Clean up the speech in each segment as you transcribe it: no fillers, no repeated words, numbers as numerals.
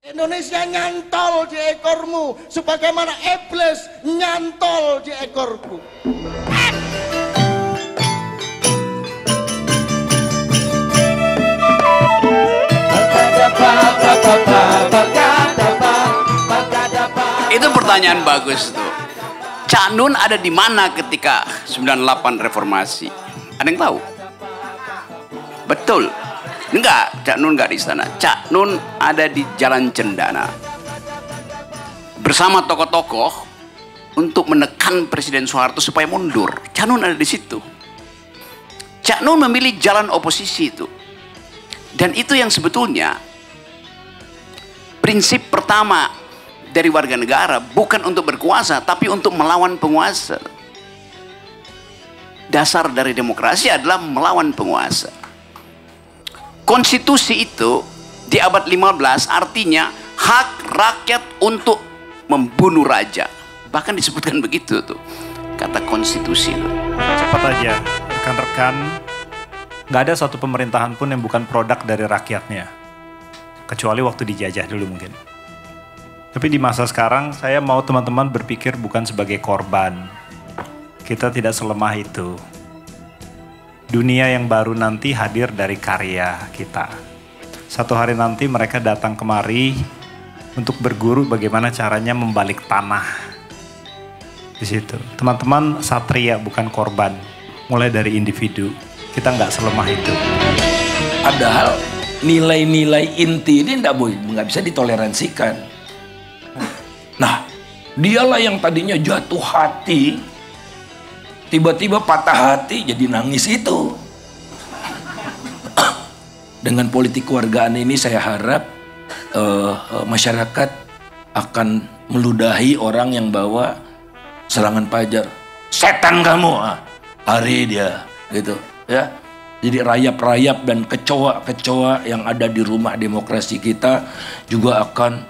Indonesia nyantol di ekormu sebagaimana iblis nyantol di ekorku. Itu pertanyaan bagus tuh. Cak Nun ada di mana ketika 98 reformasi? Ada yang tahu? Betul. Enggak, Cak Nun enggak di istana. Cak Nun ada di Jalan Cendana bersama tokoh-tokoh untuk menekan Presiden Soeharto supaya mundur. Cak Nun ada di situ. Cak Nun memilih jalan oposisi itu. Dan itu yang sebetulnya prinsip pertama dari warga negara, bukan untuk berkuasa tapi untuk melawan penguasa. Dasar dari demokrasi adalah melawan penguasa. Konstitusi itu di abad 15 artinya hak rakyat untuk membunuh raja. Bahkan disebutkan begitu tuh kata konstitusi itu. Cepat aja rekan-rekan, nggak ada suatu pemerintahan pun yang bukan produk dari rakyatnya, kecuali waktu dijajah dulu mungkin. Tapi di masa sekarang saya mau teman-teman berpikir bukan sebagai korban. Kita tidak selemah itu. Dunia yang baru nanti hadir dari karya kita. Satu hari nanti mereka datang kemari untuk berguru bagaimana caranya membalik tanah. Di situ, teman-teman satria bukan korban. Mulai dari individu, kita nggak selemah itu. Padahal nilai-nilai inti ini nggak bisa ditoleransikan. Nah, dialah yang tadinya jatuh hati, tiba-tiba patah hati jadi nangis itu. Dengan politik kewargaan ini saya harap masyarakat akan meludahi orang yang bawa serangan pajar. Setan kamu, hari dia gitu ya. Jadi rayap-rayap dan kecoa-kecoa yang ada di rumah demokrasi kita juga akan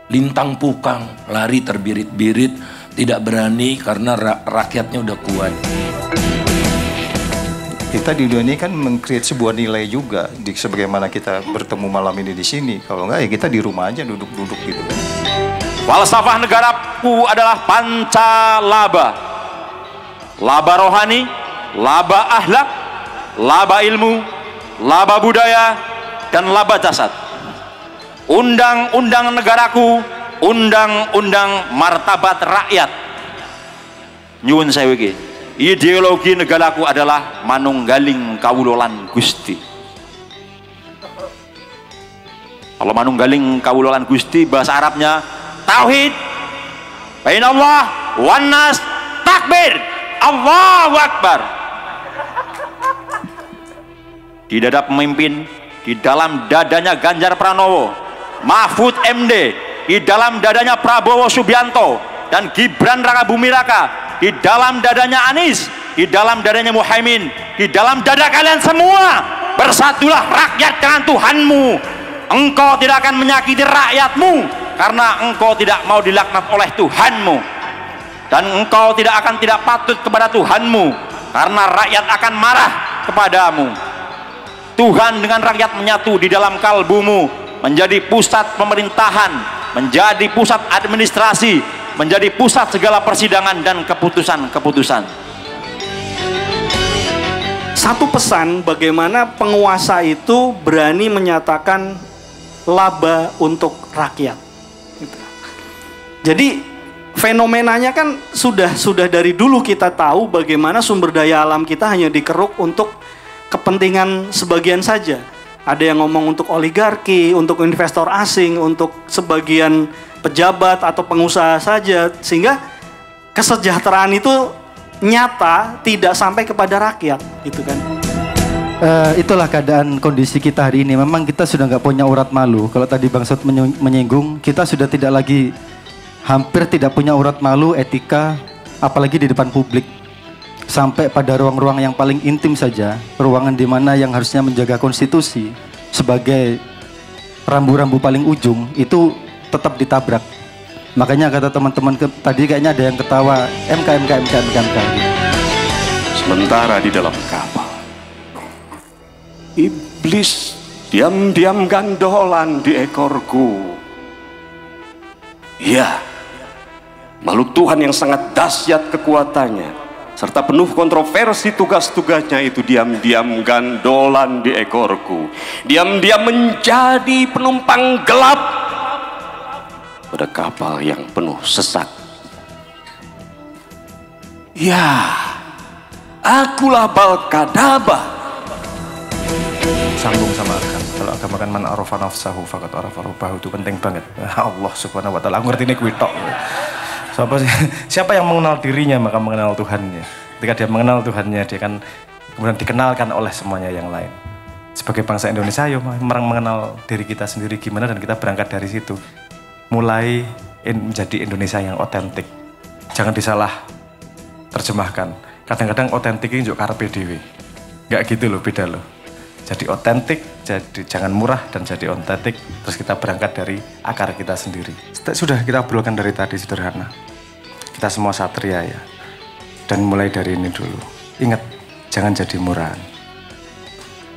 lintang pukang, lari terbirit-birit, tidak berani karena rakyatnya udah kuat. Kita di dunia ini kan meng-create sebuah nilai juga di sebagaimana kita bertemu malam ini di sini. Kalau enggak ya kita di rumah aja duduk-duduk gitu kan. Falsafah negaraku adalah pancalaba. Laba rohani, laba akhlak, laba ilmu, laba budaya, dan laba jasad. Undang-undang negaraku, undang-undang martabat rakyat. Nyuwun saya iki. Ideologi negaraku adalah manunggaling kawulolan Gusti. Kalau manunggaling kawulolan Gusti bahasa Arabnya tauhid. Bainallah wan nas takbir. Allahu Akbar. Di dada pemimpin, di dalam dadanya Ganjar Pranowo, Mahfud MD, di dalam dadanya Prabowo Subianto dan Gibran Rakabuming Raka, di dalam dadanya Anies, di dalam dadanya Muhaimin, di dalam dada kalian semua bersatulah rakyat dengan Tuhanmu. Engkau tidak akan menyakiti rakyatmu karena engkau tidak mau dilaknat oleh Tuhanmu, dan engkau tidak akan tidak patut kepada Tuhanmu karena rakyat akan marah kepadamu. Tuhan dengan rakyat menyatu di dalam kalbumu, menjadi pusat pemerintahan, menjadi pusat administrasi, menjadi pusat segala persidangan dan keputusan-keputusan. Satu pesan bagaimana penguasa itu berani menyatakan laba untuk rakyat. Jadi fenomenanya kan sudah dari dulu kita tahu bagaimana sumber daya alam kita hanya dikeruk untuk kepentingan sebagian saja. Ada yang ngomong untuk oligarki, untuk investor asing, untuk sebagian pejabat atau pengusaha saja, sehingga kesejahteraan itu nyata tidak sampai kepada rakyat, gitu kan? Itulah keadaan kondisi kita hari ini. Memang kita sudah nggak punya urat malu. Kalau tadi Bang Sud menyinggung, kita sudah tidak lagi, hampir tidak punya urat malu, etika, apalagi di depan publik. Sampai pada ruang-ruang yang paling intim saja, ruangan di mana yang harusnya menjaga konstitusi sebagai rambu-rambu paling ujung itu tetap ditabrak. Makanya kata teman-teman tadi kayaknya ada yang ketawa MK. Sementara di dalam kapal, iblis diam-diam gandolan di ekorku. Ya, makhluk Tuhan yang sangat dahsyat kekuatannya serta penuh kontroversi tugas-tugasnya itu diam-diam gandolan di ekorku, diam-diam menjadi penumpang gelap pada kapal yang penuh sesak. Ya, akulah Balkadaba. Sambung sama agama. Kalau agama kan man arafa nafsahu faqad arafa rabbahu, itu penting banget. Allah Subhanahu wa taala ngerti ini kuwi tok. Siapa yang mengenal dirinya maka mengenal Tuhannya. Ketika dia mengenal Tuhannya, dia kan kemudian dikenalkan oleh semuanya yang lain. Sebagai bangsa Indonesia, ayo mengenal diri kita sendiri gimana, dan kita berangkat dari situ. Mulai menjadi Indonesia yang otentik. Jangan disalah terjemahkan. Kadang-kadang otentik ini juga karepe dhewe. Enggak gitu loh, beda loh. Jadi otentik, jadi jangan murah dan jadi otentik. Terus kita berangkat dari akar kita sendiri. Sudah kita obrolkan dari tadi sederhana. Kita semua satria ya. Dan mulai dari ini dulu. Ingat, jangan jadi murahan.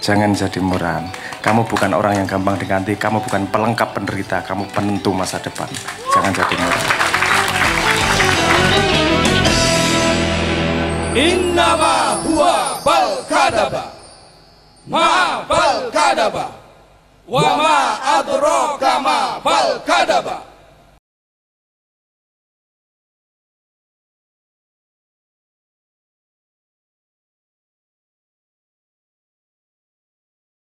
Jangan jadi murahan. Kamu bukan orang yang gampang diganti. Kamu bukan pelengkap penderita. Kamu penentu masa depan. Jangan jadi murahan. Innama huwa Balkadaba. Ma Balkadaba. Wa ma adraka ma Balkadaba.